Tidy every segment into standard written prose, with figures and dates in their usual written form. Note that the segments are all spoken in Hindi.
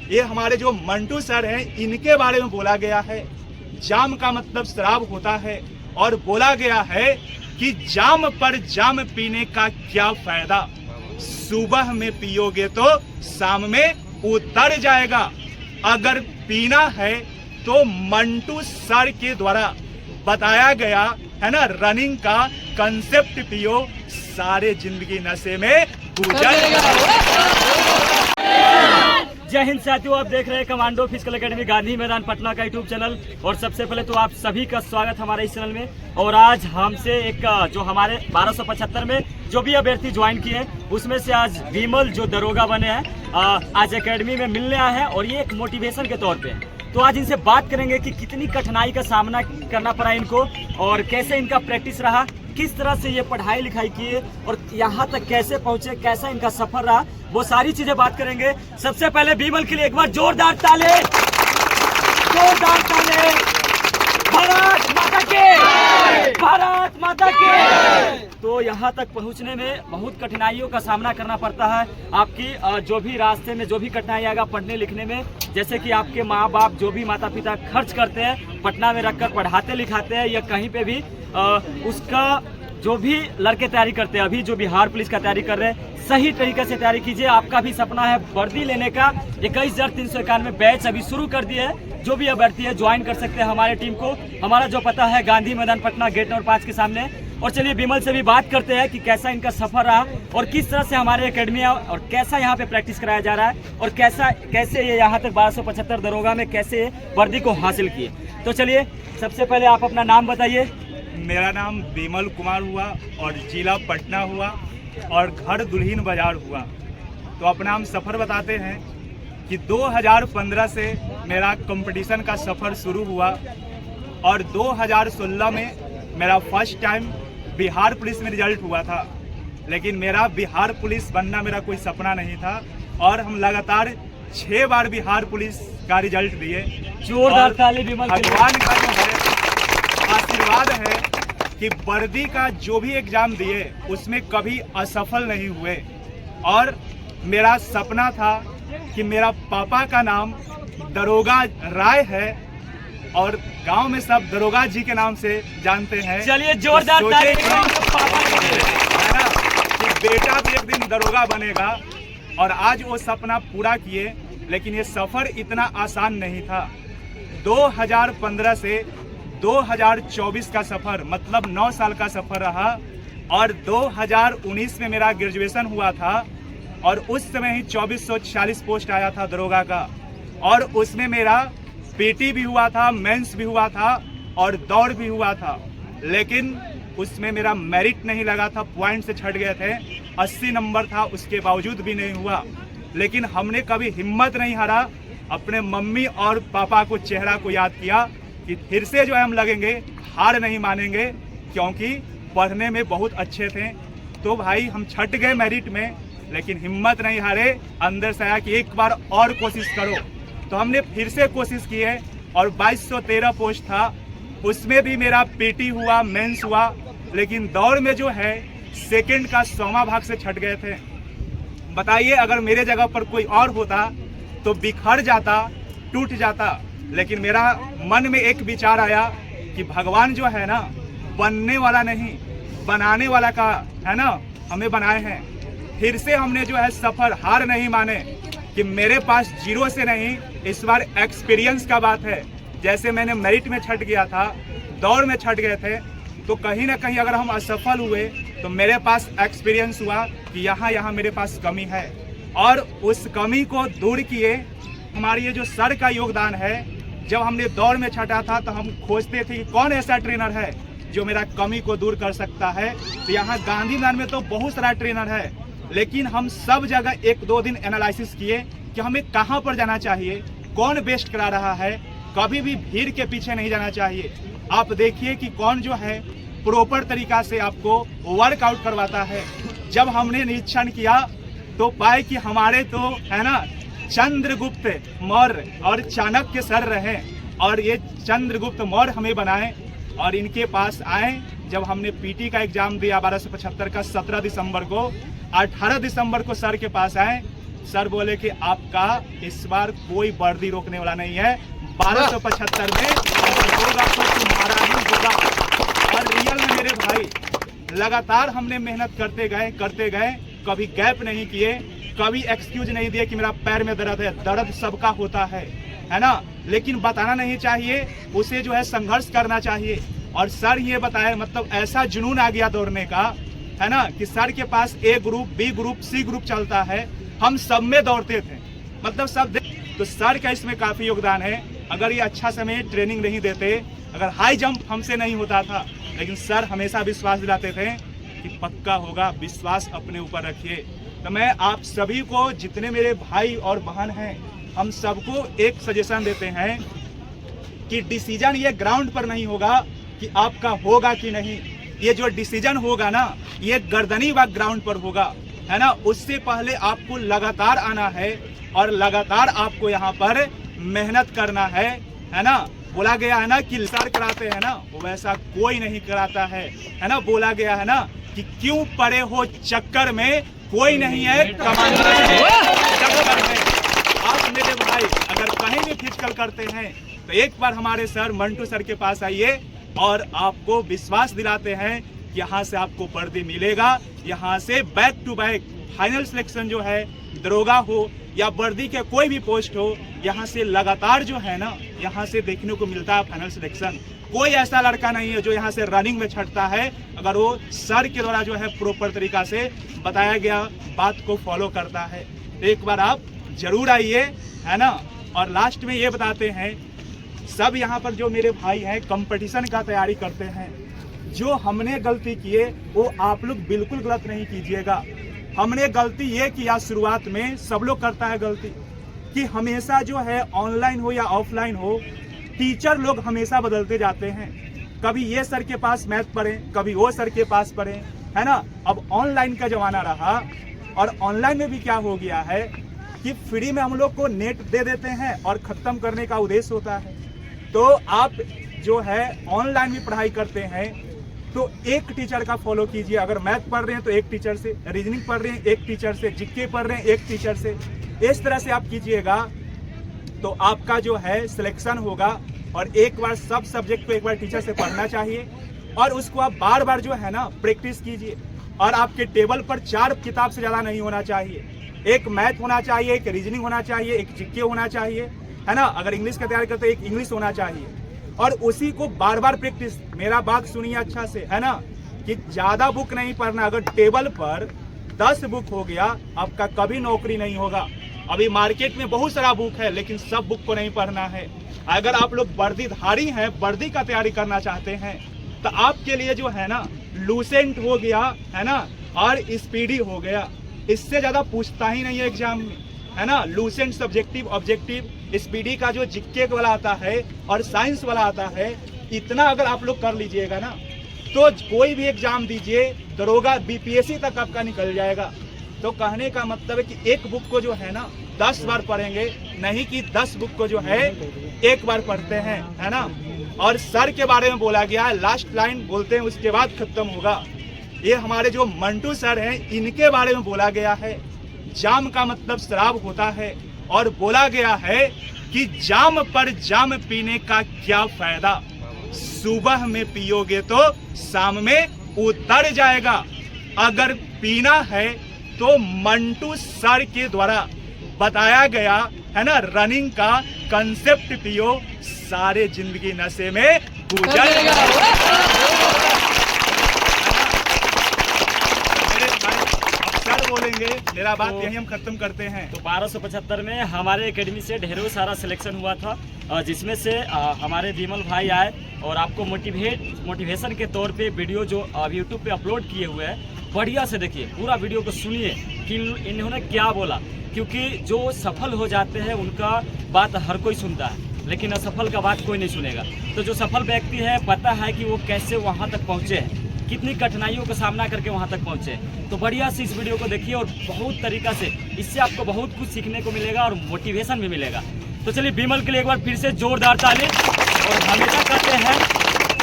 ये हमारे जो मंटू सर हैं इनके बारे में बोला गया है। जाम का मतलब शराब होता है और बोला गया है कि जाम पर जाम पीने का क्या फायदा, सुबह में पियोगे तो शाम में उतर जाएगा। अगर पीना है तो मंटू सर के द्वारा बताया गया है ना रनिंग का कंसेप्ट पियो, सारे जिंदगी नशे में गुजर। जय हिंद साथियों, आप देख रहे हैं कमांडो फिजिकल एकेडमी गांधी मैदान पटना का यूट्यूब चैनल। और सबसे पहले तो आप सभी का स्वागत हमारे इस चैनल में। और आज हमसे एक जो हमारे 1275 में जो भी अभ्यर्थी ज्वाइन किए हैं उसमें से आज विमल जो दरोगा बने हैं आज एकेडमी में मिलने आए हैं और ये एक मोटिवेशन के तौर पे। तो आज इनसे बात करेंगे कि कितनी कठिनाई का सामना करना पड़ा इनको और कैसे इनका प्रैक्टिस रहा, किस तरह से ये पढ़ाई लिखाई किए और यहाँ तक कैसे पहुँचे, कैसा इनका सफर रहा, वो सारी चीजें बात करेंगे। सबसे पहले विमल के लिए एक बार जोरदार ताले, जोरदार ताले। भारत माता के, भारत माता के। तो यहाँ तक पहुँचने में बहुत कठिनाइयों का सामना करना पड़ता है। आपकी जो भी रास्ते में जो भी कठिनाई आएगा पढ़ने लिखने में, जैसे कि आपके माँ बाप जो भी माता पिता खर्च करते हैं पटना में रखकर पढ़ाते लिखाते हैं या कहीं पे भी उसका जो भी लड़के तैयारी करते हैं, अभी जो बिहार पुलिस का तैयारी कर रहे हैं, सही तरीके से तैयारी कीजिए। आपका भी सपना है वर्दी लेने का। 21,391 बैच अभी शुरू कर दिए है। जो भी अभ्यर्थी है ज्वाइन कर सकते हैं हमारे टीम को। हमारा जो पता है गांधी मैदान पटना गेट नंबर 5 के सामने। और चलिए विमल से भी बात करते हैं कि कैसा इनका सफर रहा और किस तरह से हमारे एकेडमी और कैसा यहाँ पे प्रैक्टिस कराया जा रहा है और कैसे ये यहाँ तक 1275 दरोगा में कैसे वर्दी को हासिल किए। तो चलिए सबसे पहले आप अपना नाम बताइए। मेरा नाम विमल कुमार हुआ और जिला पटना हुआ और घर दुल्हिन बाजार हुआ। तो अपना हम सफ़र बताते हैं कि 2015 से मेरा कंपटीशन का सफ़र शुरू हुआ और 2016 में मेरा फर्स्ट टाइम बिहार पुलिस में रिजल्ट हुआ था। लेकिन मेरा बिहार पुलिस बनना मेरा कोई सपना नहीं था और हम लगातार 6 बार बिहार पुलिस का रिजल्ट दिए। जोरदार ताली विमल। भगवान का जो है आशीर्वाद है कि वर्दी का जो भी एग्जाम दिए उसमें कभी असफल नहीं हुए। और मेरा सपना था कि मेरा पापा का नाम दरोगा राय है और गांव में सब दरोगा जी के नाम से जानते हैं। चलिए जोरदार ताली है ना कि बेटा भी एक दिन दरोगा बनेगा और आज वो सपना पूरा किए। लेकिन ये सफ़र इतना आसान नहीं था। 2015 से 2024 का सफ़र मतलब 9 साल का सफ़र रहा और 2019 में मेरा ग्रेजुएशन हुआ था और उस समय ही 2440 पोस्ट आया था दरोगा का। और उसमें मेरा पीटी भी हुआ था, मेंस भी हुआ था और दौड़ भी हुआ था। लेकिन उसमें मेरा मेरिट नहीं लगा था, पॉइंट से छट गए थे। 80 नंबर था, उसके बावजूद भी नहीं हुआ। लेकिन हमने कभी हिम्मत नहीं हारा। अपने मम्मी और पापा को चेहरा को याद किया कि फिर से जो है हम लगेंगे, हार नहीं मानेंगे क्योंकि पढ़ने में बहुत अच्छे थे। तो भाई हम छट गए मेरिट में लेकिन हिम्मत नहीं हारे। अंदर से आया कि एक बार और कोशिश करो। तो हमने फिर से कोशिश की है और 2213 पोस्ट था, उसमें भी मेरा पीटी हुआ, मेंस हुआ। लेकिन दौड़ में जो है सेकंड का 100वां भाग से छट गए थे। बताइए अगर मेरे जगह पर कोई और होता तो बिखर जाता, टूट जाता। लेकिन मेरा मन में एक विचार आया कि भगवान जो है ना बनने वाला नहीं बनाने वाला का है ना हमें बनाए हैं। फिर से हमने जो है सफ़र हार नहीं माने कि मेरे पास जीरो से नहीं, इस बार एक्सपीरियंस का बात है। जैसे मैंने मेरिट में छट गया था, दौड़ में छट गए थे, तो कहीं ना कहीं अगर हम असफल हुए तो मेरे पास एक्सपीरियंस हुआ कि यहाँ मेरे पास कमी है। और उस कमी को दूर किए हमारे ये जो सर का योगदान है। जब हमने दौड़ में छटा था तो हम खोजते थे कि कौन ऐसा ट्रेनर है जो मेरा कमी को दूर कर सकता है। तो यहाँ गांधी मैदान में तो बहुत सारा ट्रेनर है, लेकिन हम सब जगह 1-2 दिन एनालिसिस किए कि हमें कहाँ पर जाना चाहिए, कौन बेस्ट करा रहा है। कभी भी भीड़ के पीछे नहीं जाना चाहिए। आप देखिए कि कौन जो है प्रॉपर तरीका से आपको वर्कआउट करवाता है। जब हमने निरीक्षण किया तो पाए कि हमारे तो है ना चंद्रगुप्त मौर्य और चाणक्य सर रहे और ये चंद्रगुप्त मौर्य हमें बनाए और इनके पास आए। जब हमने पीटी का एग्जाम दिया 1275 का 17 दिसंबर को, 18 दिसंबर को सर के पास आए सर बोले कि आपका इस बार कोई वर्दी रोकने वाला नहीं है, 1275 में अगर होगा तो तुम्हारा ही होगा। और रियल में मेरे भाई लगातार हमने मेहनत करते गए, कभी गैप नहीं किए, कभी एक्सक्यूज नहीं दिए कि मेरा पैर में दर्द है। दर्द सबका होता है ना, लेकिन बताना नहीं चाहिए, उसे जो है संघर्ष करना चाहिए। और सर ये बताए, मतलब ऐसा जुनून आ गया दौड़ने का, है ना, कि सर के पास A group, B group, C group चलता है, हम सब में दौड़ते थे, मतलब सब। तो सर का इसमें काफ़ी योगदान है। अगर ये अच्छा समय ट्रेनिंग नहीं देते, अगर हाई जंप हमसे नहीं होता था, लेकिन सर हमेशा विश्वास दिलाते थे कि पक्का होगा, विश्वास अपने ऊपर रखिए। तो मैं आप सभी को, जितने मेरे भाई और बहन हैं, हम सबको एक सजेशन देते हैं कि डिसीजन ये ग्राउंड पर नहीं होगा कि आपका होगा कि नहीं, ये जो डिसीजन होगा ना, ये गर्दनी व ग्राउंड पर होगा, है ना। उससे पहले आपको लगातार आना है और लगातार आपको यहाँ पर मेहनत करना है ना। बोला गया है ना कि सर कराते हैं ना, वैसा कोई नहीं कराता है ना। बोला गया है ना कि क्यों पड़े हो चक्कर में, कोई नहीं है चक्कर में। आप मेरे भाई अगर कहीं भी फिजिकल करते हैं तो एक बार हमारे सर मंटू सर के पास आइए और आपको विश्वास दिलाते हैं कि यहाँ से आपको वर्दी मिलेगा। यहाँ से back to back final selection जो है, दरोगा हो या वर्दी के कोई भी पोस्ट हो, यहाँ से लगातार जो है ना, यहाँ से देखने को मिलता है फाइनल सिलेक्शन। कोई ऐसा लड़का नहीं है जो यहाँ से रनिंग में छटता है, अगर वो सर के द्वारा जो है प्रॉपर तरीका से बताया गया बात को फॉलो करता है। तो एक बार आप जरूर आइए, है ना। और लास्ट में ये बताते हैं, सब यहाँ पर जो मेरे भाई हैं कंपटीशन का तैयारी करते हैं, जो हमने गलती किए वो आप लोग बिल्कुल गलत नहीं कीजिएगा। हमने गलती ये किया शुरुआत में, सब लोग करता है गलती, कि हमेशा जो है ऑनलाइन हो या ऑफलाइन हो, टीचर लोग हमेशा बदलते जाते हैं। कभी ये सर के पास मैथ पढ़ें, कभी वो सर के पास पढ़ें, है ना। अब ऑनलाइन का जमाना रहा, और ऑनलाइन में भी क्या हो गया है कि फ्री में हम लोग को नेट दे देते हैं और ख़त्म करने का उद्देश्य होता है। तो आप जो है ऑनलाइन भी पढ़ाई करते हैं तो एक टीचर का फॉलो कीजिए। अगर मैथ पढ़ रहे हैं तो एक टीचर से, रीजनिंग पढ़ रहे हैं एक टीचर से, जीके पढ़ रहे हैं एक टीचर से, इस तरह से आप कीजिएगा तो आपका जो है सिलेक्शन होगा। और एक बार सब सब्जेक्ट को एक बार टीचर से पढ़ना चाहिए और उसको आप बार बार जो है ना प्रैक्टिस कीजिए। और आपके टेबल पर 4 किताब से ज़्यादा नहीं होना चाहिए, एक मैथ होना चाहिए, एक रीजनिंग होना चाहिए, एक जीके होना चाहिए, है ना। अगर इंग्लिश का तैयारी करते हैं एक इंग्लिश होना चाहिए, और उसी को बार बार प्रैक्टिस। मेरा बात सुनिए अच्छा से, है ना, कि ज़्यादा बुक नहीं पढ़ना। अगर टेबल पर 10 बुक हो गया, आपका कभी नौकरी नहीं होगा। अभी मार्केट में बहुत सारा बुक है, लेकिन सब बुक को नहीं पढ़ना है। अगर आप लोग वर्दीधारी हैं, वर्दी का तैयारी करना चाहते हैं, तो आपके लिए जो है ना लूसेंट हो गया, है ना, और स्पीडी हो गया, इससे ज़्यादा पूछता ही नहीं है एग्जाम में, है ना। लूसेंट सब्जेक्टिव, ऑब्जेक्टिव, स्पीडी का जो जीके वाला आता है और साइंस वाला आता है, इतना अगर आप लोग कर लीजिएगा ना तो कोई भी एग्जाम दीजिए, दरोगा बीपीएससी तक आपका निकल जाएगा। तो कहने का मतलब है कि एक बुक को जो है ना 10 बार पढ़ेंगे, नहीं कि 10 बुक को जो है एक बार पढ़ते हैं, है ना। और सर के बारे में बोला गया है, लास्ट लाइन बोलते हैं उसके बाद खत्म होगा। ये हमारे जो मंटू सर हैं, इनके बारे में बोला गया है, जाम का मतलब शराब होता है, और बोला गया है कि जाम पर जाम पीने का क्या फायदा, सुबह में पियोगे तो शाम में उतर जाएगा। अगर पीना है तो मंटू सर के द्वारा बताया गया है ना रनिंग का कंसेप्ट पियो, सारे जिंदगी नशे में गुजर बोलेंगे। मेरा बात यही हम खत्म करते हैं। तो 1275 में हमारे एकेडमी से ढेरों सारा सिलेक्शन हुआ था, जिसमें से हमारे विमल भाई आए और आपको मोटिवेशन के तौर पे वीडियो जो यूट्यूब पे अपलोड किए हुए हैं, बढ़िया से देखिए, पूरा वीडियो को सुनिए कि इन्होंने क्या बोला। क्योंकि जो सफल हो जाते हैं उनका बात हर कोई सुनता है, लेकिन असफल का बात कोई नहीं सुनेगा। तो जो सफल व्यक्ति है, पता है कि वो कैसे वहाँ तक पहुँचे हैं, कितनी कठिनाइयों का सामना करके वहाँ तक पहुँचे। तो बढ़िया से इस वीडियो को देखिए और बहुत तरीका से इससे आपको बहुत कुछ सीखने को मिलेगा और मोटिवेशन भी मिलेगा। तो चलिए विमल के लिए एक बार फिर से जोरदार ताली। और हमेशा कहते हैं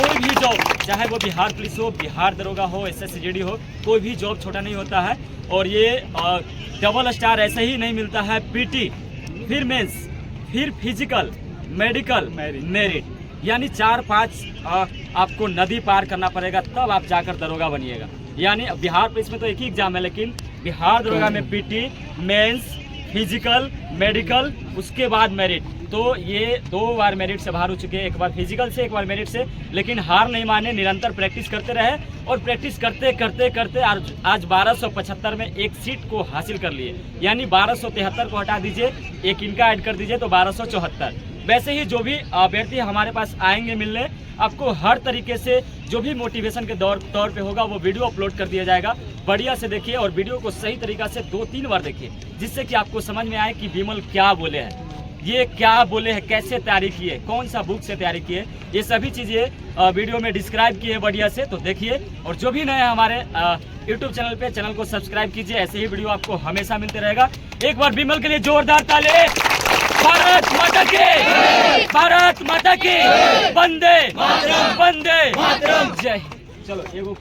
कोई भी जॉब, चाहे वो बिहार पुलिस हो, बिहार दरोगा हो, SSCGD हो, कोई भी जॉब छोटा नहीं होता है। और ये डबल स्टार ऐसे ही नहीं मिलता है। PT, फिर मेंस, फिर फिजिकल, मेडिकल, मेरिट, यानी 4-5 आपको नदी पार करना पड़ेगा, तब आप जाकर दरोगा बनिएगा। यानी बिहार पुलिस में तो एक ही एग्जाम है, लेकिन बिहार दरोगा में PT, मेंस, फिजिकल, मेडिकल, उसके बाद मेरिट। तो ये 2 बार मेरिट से बाहर हो चुके हैं, एक बार फिजिकल से, एक बार मेरिट से। लेकिन हार नहीं माने, निरंतर प्रैक्टिस करते रहे और प्रैक्टिस करते करते करते आज 1275 में एक सीट को हासिल कर लिए। यानी 1273 को हटा दीजिए, एक इनका ऐड कर दीजिए तो 1274। वैसे ही जो भी अभ्यर्थी हमारे पास आएंगे मिलने, आपको हर तरीके से जो भी मोटिवेशन के तौर पे होगा वो वीडियो अपलोड कर दिया जाएगा। बढ़िया से देखिए और वीडियो को सही तरीका से 2-3 बार देखिए, जिससे कि आपको समझ में आए कि विमल क्या बोले हैं, ये क्या बोले हैं, कैसे तैयारी किए, कौन सा बुक से तैयारी किए, ये सभी चीज़ें वीडियो में डिस्क्राइब किए बढ़िया से। तो देखिए, और जो भी नए हमारे यूट्यूब चैनल पे, चैनल को सब्सक्राइब कीजिए, ऐसे ही वीडियो आपको हमेशा मिलते रहेगा। एक बार विमल के लिए जोरदार ताली। भारत माता की, भारत माता की, वंदे वंदे जय। चलो एगो